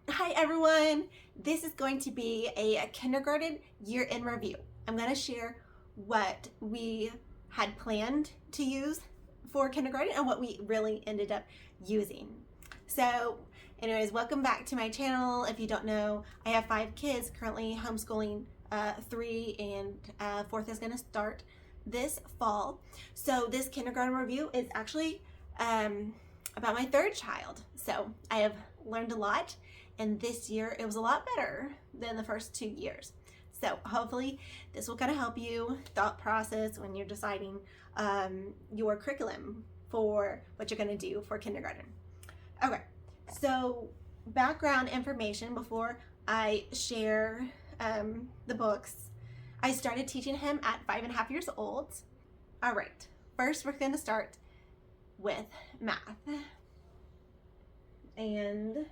Hi everyone, this is going to be a kindergarten year in review. I'm going to share what we had planned to use for kindergarten and what we really ended up using. So anyways, welcome back to my channel. If you don't know, I have 5 kids currently homeschooling, 3 and 4th is going to start this fall. So this kindergarten review is actually about my 3rd child. So I have learned a lot, and this year it was a lot better than the first 2 years. So hopefully this will kind of help you thought process when you're deciding your curriculum for what you're going to do for kindergarten. Okay, so background information before I share the books. I started teaching him at 5.5 years old. All right, first we're going to start with math. And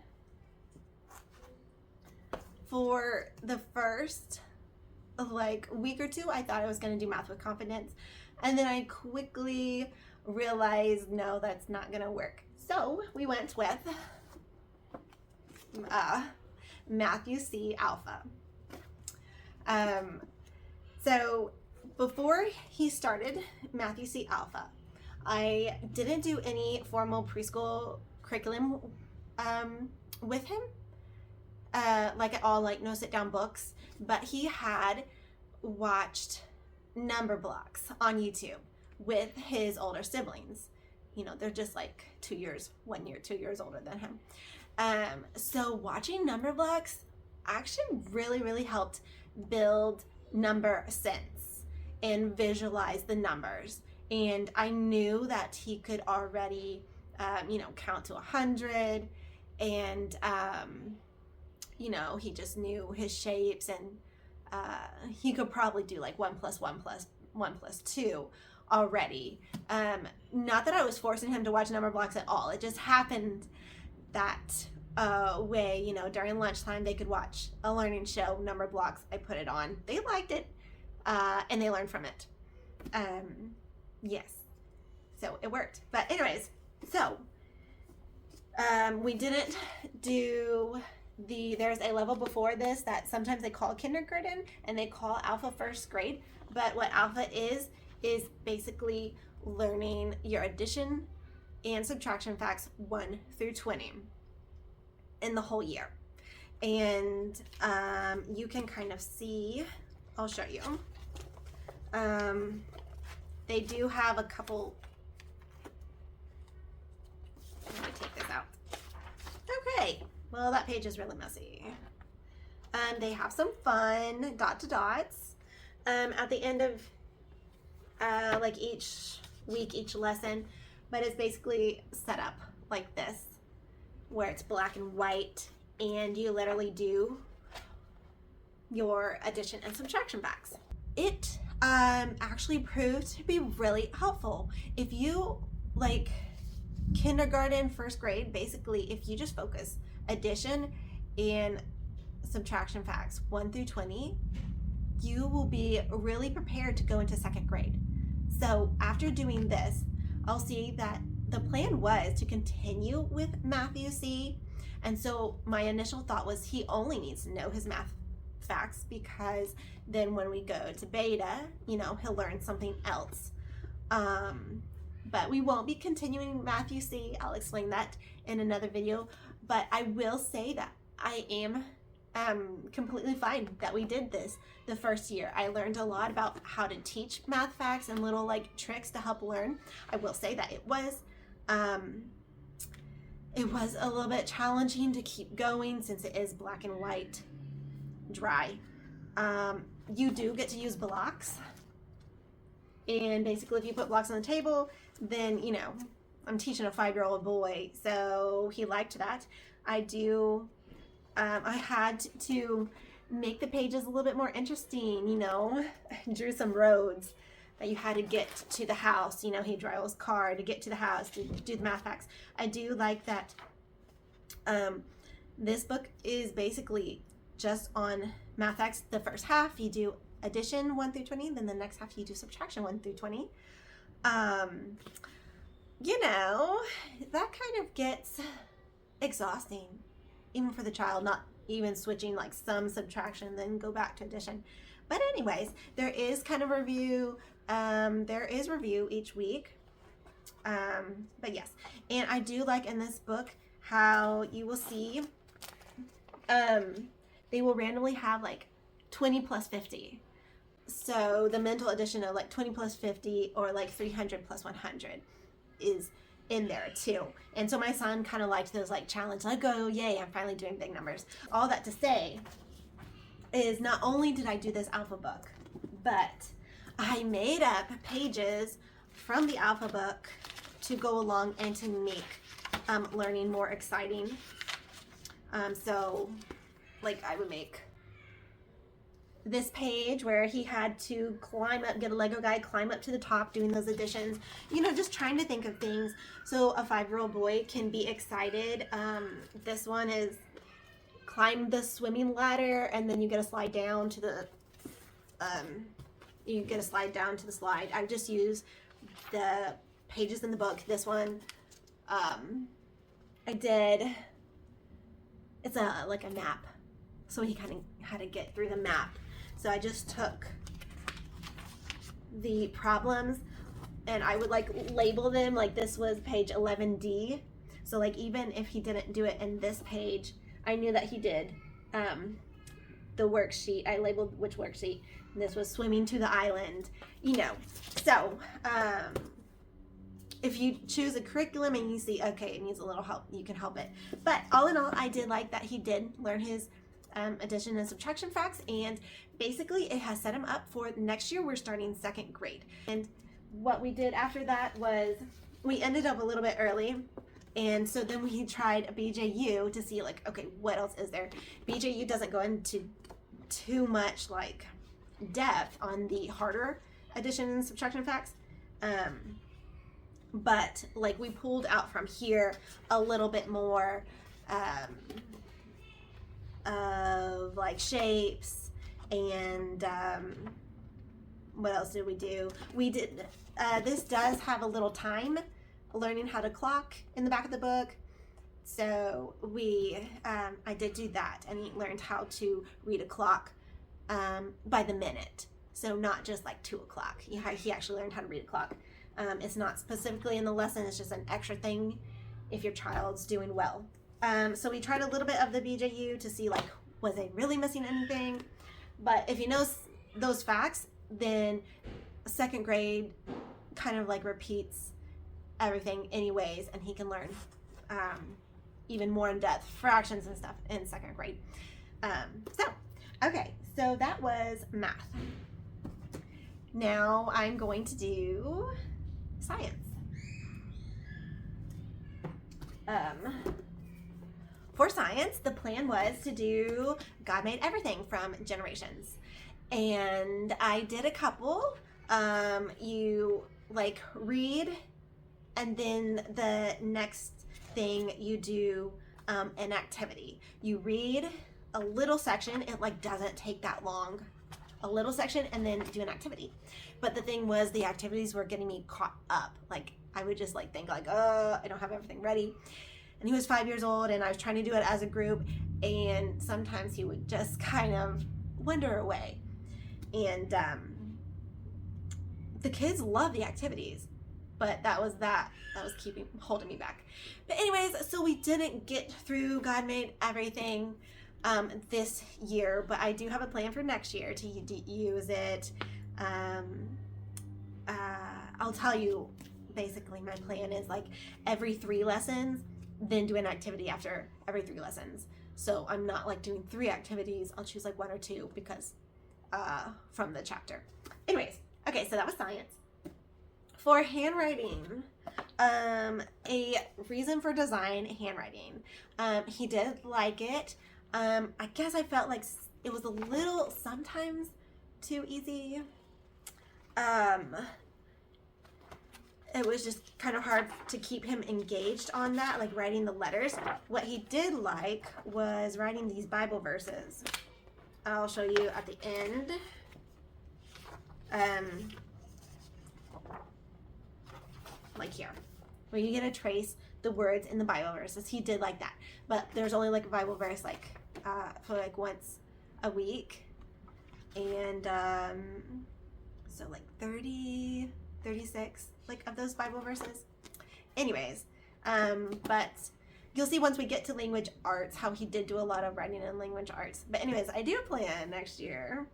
for the first week or two, I thought I was going to do math with confidence, and then I quickly realized no, that's not going to work. So we went with Matthew C. Alpha. So before he started Matthew C. Alpha, I didn't do any formal preschool curriculum with him, at all, no sit down books, but he had watched number blocks on YouTube with his older siblings. You know, they're just 2 years, 1 year, 2 years older than him. So watching number blocks actually really helped build number sense and visualize the numbers. And I knew that he could already, count to 100, and he just knew his shapes, and he could probably do 1 plus 1 plus 1 plus 2 already. Not that I was forcing him to watch number blocks at all. It just happened that way, during lunchtime they could watch a learning show, number blocks. I put it on. They liked it, and they learned from it. Yes. So it worked. But anyways, so we didn't do there's a level before this that sometimes they call kindergarten and they call Alpha first grade. But what Alpha is basically learning your addition and subtraction facts 1 through 20 in the whole year. And you can kind of see, I'll show you. They do have a couple. Let me take this out. Okay, well, that page is really messy. They have some fun dot to dots at the end of each week, each lesson, but it's basically set up like this, where it's black and white, and you literally do your addition and subtraction facts. It actually proved to be really helpful. If you kindergarten, first grade, basically if you just focus addition and subtraction facts 1 through 20, you will be really prepared to go into 2nd grade. So after doing this, I'll see that the plan was to continue with Matthew C. And so my initial thought was he only needs to know his math facts, because then when we go to beta, he'll learn something else. But we won't be continuing Matthew C. I'll explain that in another video. But I will say that I am completely fine that we did this the first year. I learned a lot about how to teach math facts and little tricks to help learn. I will say that it was a little bit challenging to keep going since it is black and white, dry. You do get to use blocks, and basically if you put blocks on the table, then I'm teaching a 5-year-old boy, so he liked that. I had to make the pages a little bit more interesting. I drew some roads that you had to get to the house. He drove his car to get to the house to do the math facts. I do like that this book is basically just on math facts. The first half you do addition 1 through 20, then the next half you do subtraction 1 through 20. That kind of gets exhausting even for the child, not even switching like some subtraction, then go back to addition. But anyways, there is kind of review. There is review each week. But yes, and I do like in this book how you will see they will randomly have like 20 plus 50. So the mental addition of like 20 plus 50 or like 300 plus 100 is in there too. And so my son kind of liked those like challenge, like, oh yay, I'm finally doing big numbers. All that to say is not only did I do this alpha book, but I made up pages from the alpha book to go along and to make learning more exciting. So like I would make this page where he had to climb up, get a Lego guy, climb up to the top doing those additions, you know, just trying to think of things so a 5-year-old boy can be excited. This one is climb the swimming ladder, and then you get a slide down to the slide. I just use the pages in the book. This one I did, it's like a map, so he kind of had to get through the map. So I just took the problems and I would like label them, like this was page 11D. So like even if he didn't do it in this page, I knew that he did the worksheet. I labeled which worksheet. And this was swimming to the island, you know. So if you choose a curriculum and you see, okay, it needs a little help, you can help it. But all in all, I did like that he did learn his addition and subtraction facts, and basically it has set him up for next year. We're starting 2nd grade. And what we did after that was we ended up a little bit early, and so then we tried BJU to see like, okay, what else is there? BJU doesn't go into too much like depth on the harder addition and subtraction facts, but like we pulled out from here a little bit more of like shapes, and what else did we do? We did this does have a little time learning how to clock in the back of the book, so we I did do that, and he learned how to read a clock by the minute, so not just like 2 o'clock. He actually learned how to read a clock. It's not specifically in the lesson, it's just an extra thing if your child's doing well. So we tried a little bit of the BJU to see like, was I really missing anything? But if you know those facts, then 2nd grade kind of like repeats everything anyways, and he can learn even more in depth fractions and stuff in 2nd grade. Okay, so that was math. Now I'm going to do science. For science, the plan was to do God Made Everything from Generations. And I did a couple. You like read, and then the next thing you do an activity. You read a little section, it like doesn't take that long. A little section, and then do an activity. But the thing was, the activities were getting me caught up. Like I would just like think like, oh, I don't have everything ready. And he was 5 years old, and I was trying to do it as a group, and sometimes he would just kind of wander away. And the kids love the activities, but that was holding me back. But anyways, so we didn't get through God Made Everything this year, but I do have a plan for next year to use it. I'll tell you, basically my plan is like every 3 lessons, then do an activity after every 3 lessons. So I'm not like doing 3 activities. I'll choose like 1 or 2 because from the chapter. Anyways, okay, so that was science. For handwriting, a reason for design handwriting. He did like it. I guess I felt like it was a little sometimes too easy. It was just kind of hard to keep him engaged on that, like writing the letters. What he did like was writing these Bible verses. I'll show you at the end. Like here, where you get to trace the words in the Bible verses. He did like that, but there's only like a Bible verse like for like once a week, and so like 30, 36 like of those Bible verses. Anyways, but you'll see once we get to language arts how he did do a lot of writing in language arts. But anyways, I do plan next year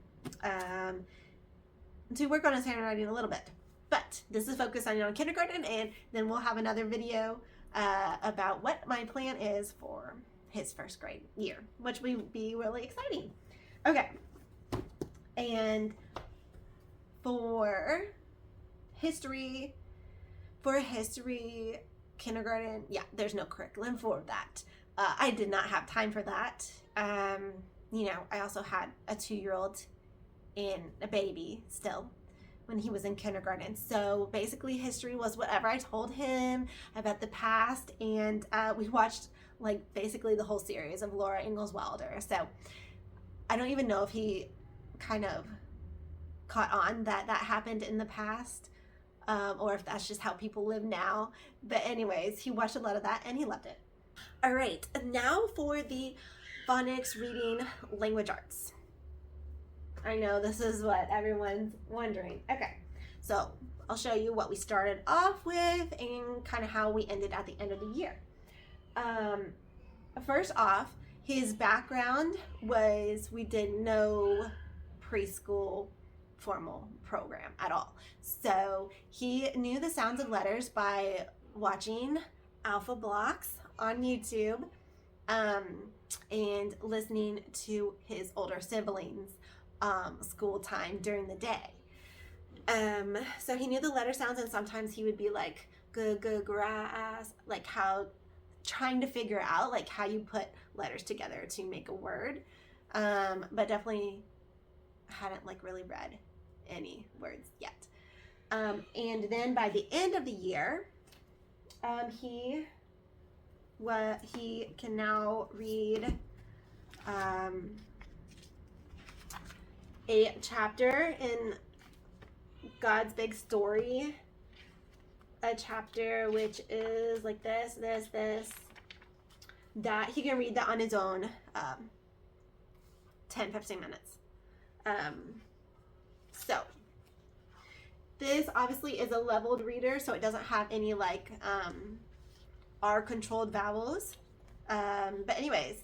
to work on his handwriting a little bit. But this is focused on kindergarten, and then we'll have another video about what my plan is for his first grade year, which will be really exciting. Okay, and for history kindergarten, yeah, there's no curriculum for that. I did not have time for that. I also had a 2-year-old and a baby still when he was in kindergarten. So basically history was whatever I told him about the past, and we watched like basically the whole series of Laura Ingalls Wilder. So I don't even know if he kind of caught on that happened in the past, or if that's just how people live now. But anyways, he watched a lot of that and he loved it. All right, now for the phonics reading language arts. I know this is what everyone's wondering. Okay, so I'll show you what we started off with and kind of how we ended at the end of the year. First off, his background was we did no preschool formal program at all. So he knew the sounds of letters by watching Alpha Blocks on YouTube and listening to his older siblings school time during the day. So he knew the letter sounds, and sometimes he would be like grass, like how trying to figure out like how you put letters together to make a word, but definitely hadn't like really read any words yet. And then by the end of the year, he can now read a chapter in God's Big Story, a chapter which is like this, that he can read that on his own, 10-15 minutes. So this obviously is a leveled reader, so it doesn't have any like R controlled vowels, but anyways,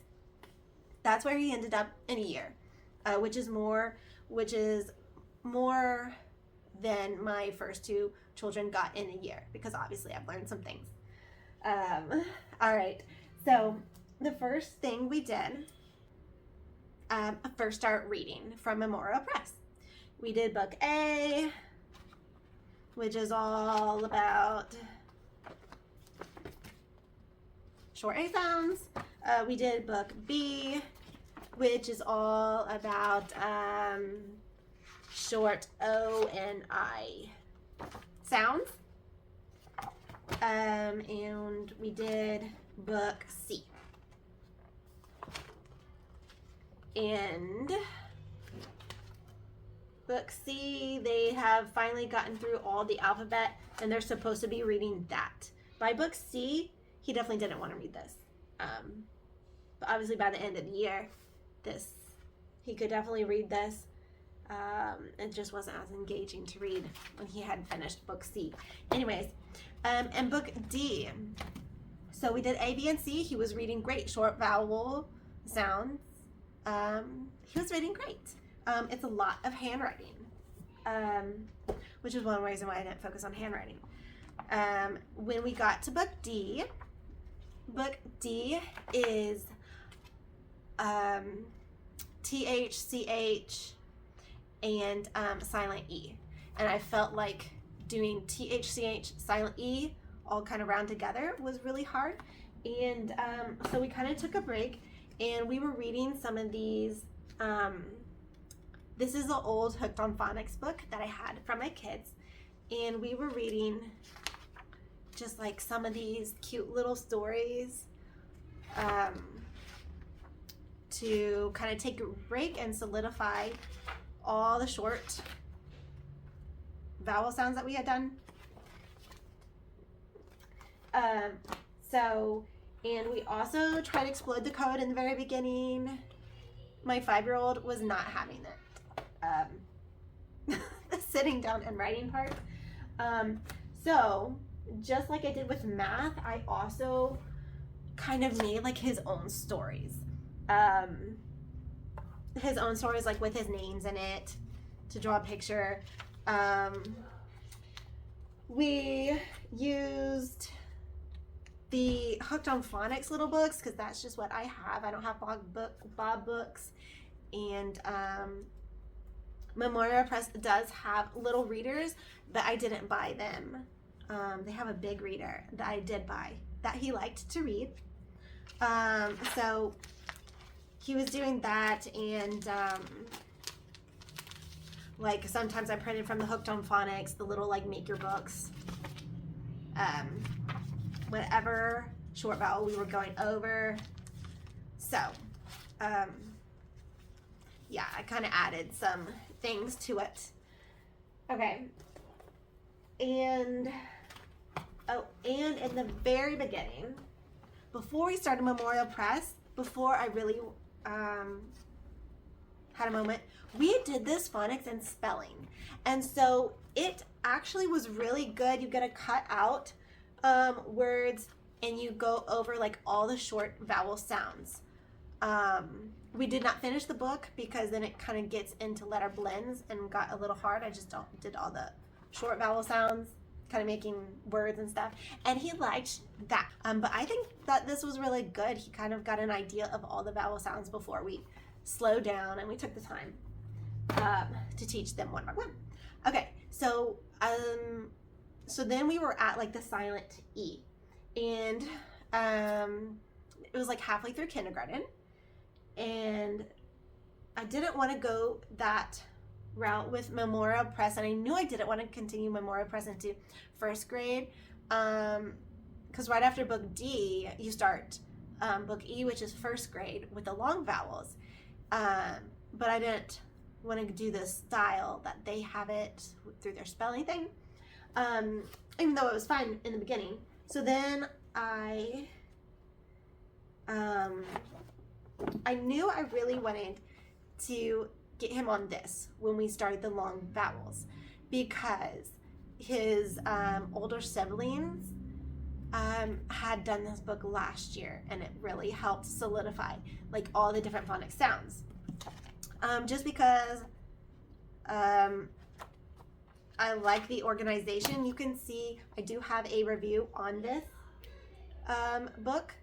that's where he ended up in a year, which is more than my first 2 children got in a year, because obviously I've learned some things. All right, so the first thing we did, first start reading from MEMORIA Press. We did book A, which is all about short A sounds. We did book B, which is all about short O and I sounds. And we did book C. And book C, they have finally gotten through all the alphabet, and they're supposed to be reading that. By book C, he definitely didn't want to read this. But obviously by the end of the year, he could definitely read this. It just wasn't as engaging to read when he had finished book C. Anyways, and book D. So we did A, B, and C. He was reading great short vowel sounds. He was reading great. It's a lot of handwriting, which is one reason why I didn't focus on handwriting. When we got to book D is TH, CH, and silent E. And I felt like doing TH, CH, silent E all kind of round together was really hard. And so we kind of took a break, and we were reading some of these. This is an old Hooked on Phonics book that I had from my kids, and we were reading just like some of these cute little stories to kind of take a break and solidify all the short vowel sounds that we had done. So, and we also tried to explode the code in the very beginning. My 5-year-old was not having it. The sitting down and writing part. So just like I did with math, I also kind of made like his own stories. His own stories, like with his names in it, to draw a picture. We used the Hooked on Phonics little books because that's just what I have. I don't have Bob books. And MEMORIA Press does have little readers, but I didn't buy them. They have a big reader that I did buy that he liked to read. So he was doing that, and like sometimes I printed from the Hooked on Phonics, the little like make your books. Whatever short vowel we were going over. So yeah, I kind of added some things to it. Okay. And and in the very beginning, before we started MEMORIA Press, before I really had a moment, we did this phonics and spelling. And so it actually was really good. You get to cut out words and you go over like all the short vowel sounds. We did not finish the book because then it kind of gets into letter blends and got a little hard. I just did all the short vowel sounds, kind of making words and stuff. And he liked that. But I think that this was really good. He kind of got an idea of all the vowel sounds before we slowed down and we took the time to teach them one by one. Okay, so then we were at like the silent E, and it was like halfway through kindergarten, and I didn't want to go that route with MEMORIA Press, and I knew I didn't want to continue MEMORIA Press into first grade, because right after book D you start book E, which is first grade, with the long vowels, but I didn't want to do the style that they have it through their spelling thing, even though it was fine in the beginning. So then I knew I really wanted to get him on this when we started the long vowels, because his older siblings had done this book last year, and it really helped solidify like all the different phonics sounds. Just because I like the organization. You can see I do have a review on this book,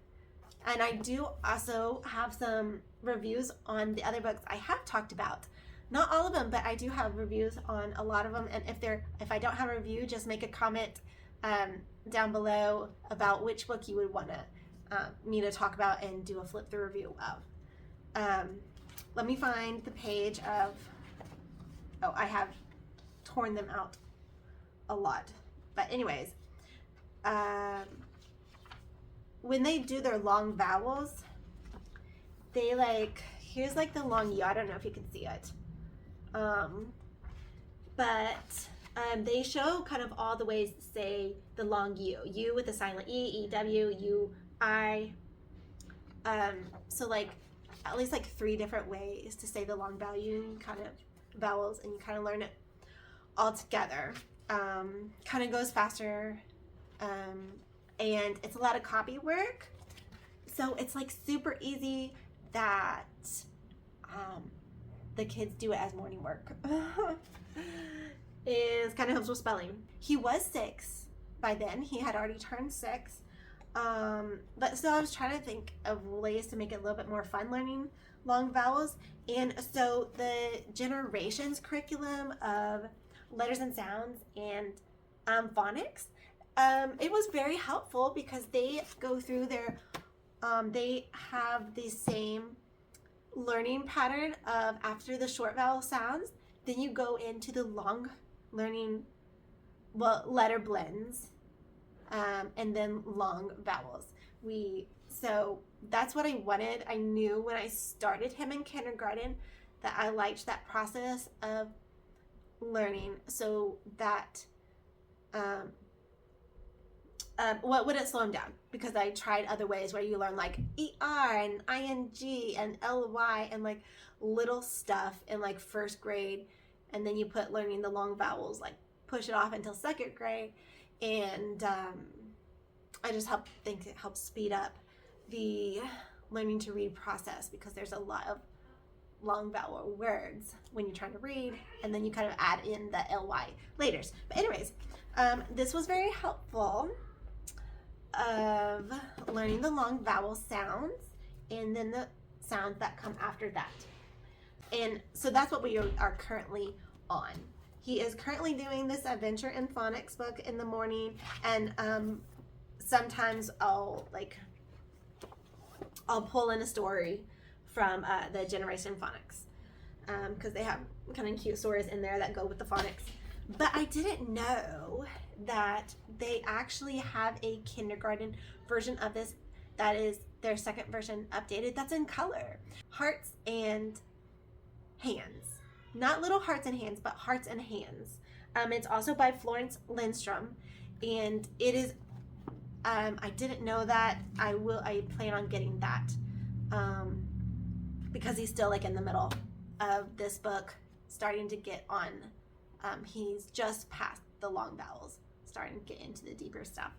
and I do also have some reviews on the other books I have talked about. Not all of them, but I do have reviews on a lot of them, and if I don't have a review, just make a comment down below about which book you would want me to talk about and do a flip through review of. Let me find the page of, I have torn them out a lot. But anyways, when they do their long vowels, they here's like the long U. I don't know if you can see it. But they show kind of all the ways to say the long U. U with the silent E, E, W, U, I. So like at least like 3 different ways to say the long vowels, and you kind of learn it all together. Kind of goes faster, and it's a lot of copy work, so it's like super easy that the kids do it as morning work. It kind of helps with spelling. He was 6 by then. He had already turned 6. But still, I was trying to think of ways to make it a little bit more fun learning long vowels. And so the Generations curriculum of letters and sounds and phonics, it was very helpful because they go through their, they have the same learning pattern of after the short vowel sounds, then you go into the long learning, letter blends. And then long vowels. So that's what I wanted. I knew when I started him in kindergarten that I liked that process of learning, so that what wouldn't slow him down, because I tried other ways where you learn like ER and ING and LY and like little stuff in like first grade, and then you put learning the long vowels, like push it off until second grade, and I just think it helps speed up the learning to read process, because there's a lot of long vowel words when you're trying to read, and then you kind of add in the ly later. But anyways, this was very helpful of learning the long vowel sounds and then the sounds that come after that. And so that's what we are currently on. He is currently doing this Adventure in Phonics book in the morning, and sometimes I'll pull in a story from the Generation Phonics, because they have kind of cute stories in there that go with the phonics. But I didn't know that they actually have a kindergarten version of this that is their second version updated, that's in color. Hearts and hands. Not little hearts and hands, but hearts and hands. It's also by Florence Lindstrom, and it is, I didn't know that. I plan on getting that, because he's still like in the middle of this book, starting to get on, he's just past the long vowels, starting to get into the deeper stuff.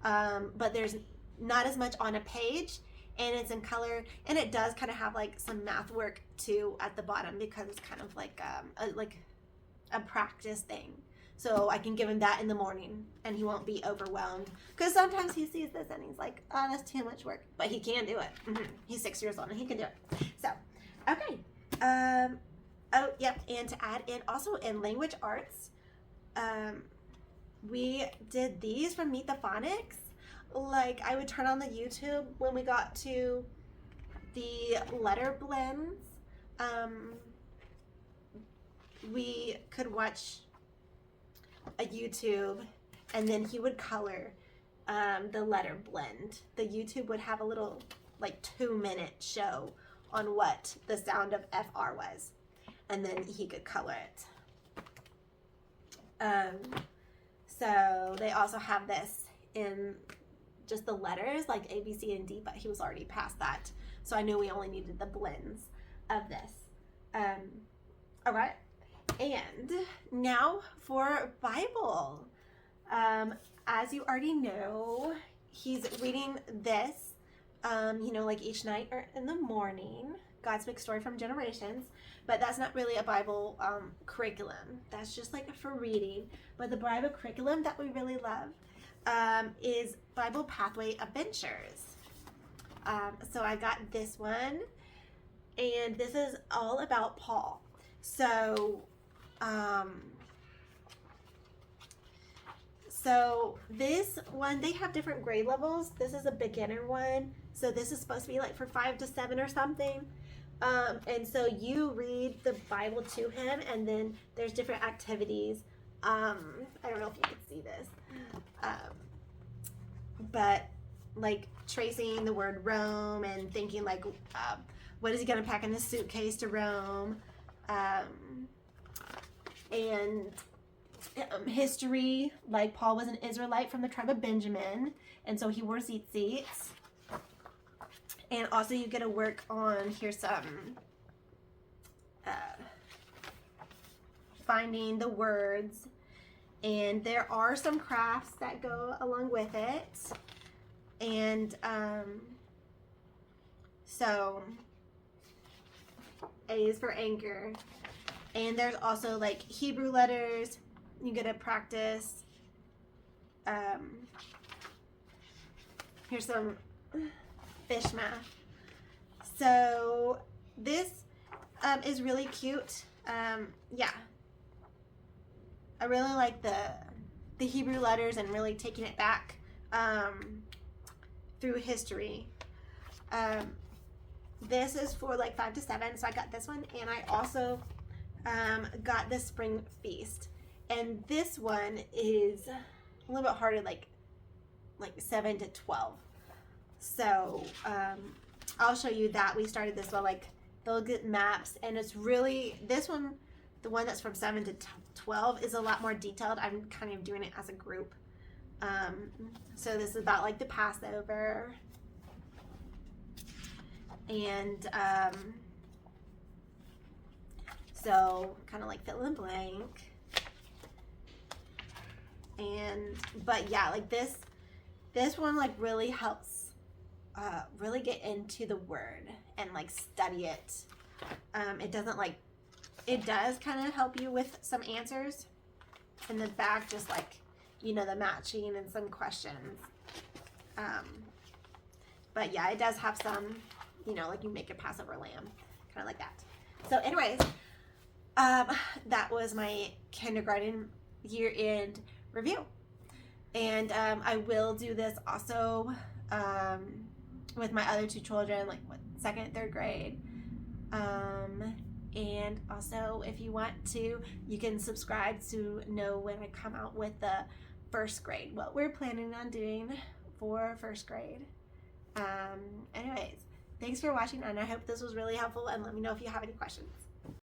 But there's not as much on a page, and it's in color, and it does kind of have like some math work too at the bottom, because it's kind of like a practice thing. So I can give him that in the morning, and he won't be overwhelmed, because sometimes he sees this and he's like, oh, that's too much work, but he can do it. He's 6 years old and he can do it. So, okay. Oh, yep. And to add in, also in language arts, we did these from Meet the Phonics. Like, I would turn on the YouTube when we got to the letter blends. We could watch a YouTube, and then he would color the letter blend. The YouTube would have a little like 2-minute show on what the sound of FR was, and then he could color it. So they also have this in just the letters, like A, B, C, and D, but he was already past that, so I knew we only needed the blends of this. All right. And now for Bible. As you already know, he's reading this, like each night or in the morning, God's Big Story from Generations. But that's not really a Bible curriculum. That's just like for reading. But the Bible curriculum that we really love is Bible Pathway Adventures. So I got this one, and this is all about Paul. So this one, they have different grade levels. This is a beginner one. So this is supposed to be like for 5 to 7 or something. And so you read the Bible to him, and then there's different activities. I don't know if you can see this. But like tracing the word Rome and thinking like, what is he going to pack in his suitcase to Rome? And history, like Paul was an Israelite from the tribe of Benjamin, and so he wore tzitzits. And also you get to work on, here's some finding the words, and there are some crafts that go along with it. And so A is for anchor. And there's also like Hebrew letters. You get to practice. Here's some fish math. So this is really cute. Yeah. I really like the Hebrew letters and really taking it back through history. This is for like 5 to 7, so I got this one, and I also got the Spring Feast, and this one is a little bit harder, like 7 to 12. So I'll show you that. We started this one, like they'll get maps, and it's really, this one, the one that's from 7 to 12 is a lot more detailed. I'm kind of doing it as a group, So this is about like the Passover. And so kind of like fill in the blank. But yeah, like this one like really helps really get into the word and like study it. It does kind of help you with some answers in the back, just like, you know, the matching and some questions. But yeah, it does have some, you know, like you make a Passover lamb, kind of like that. So anyways, that was my kindergarten year-end review. And I will do this also with my other 2 children, like what, 2nd and 3rd grade. And also, if you want to, you can subscribe to know when I come out with the 1st grade, what we're planning on doing for 1st grade. Anyways, thanks for watching, and I hope this was really helpful, and let me know if you have any questions.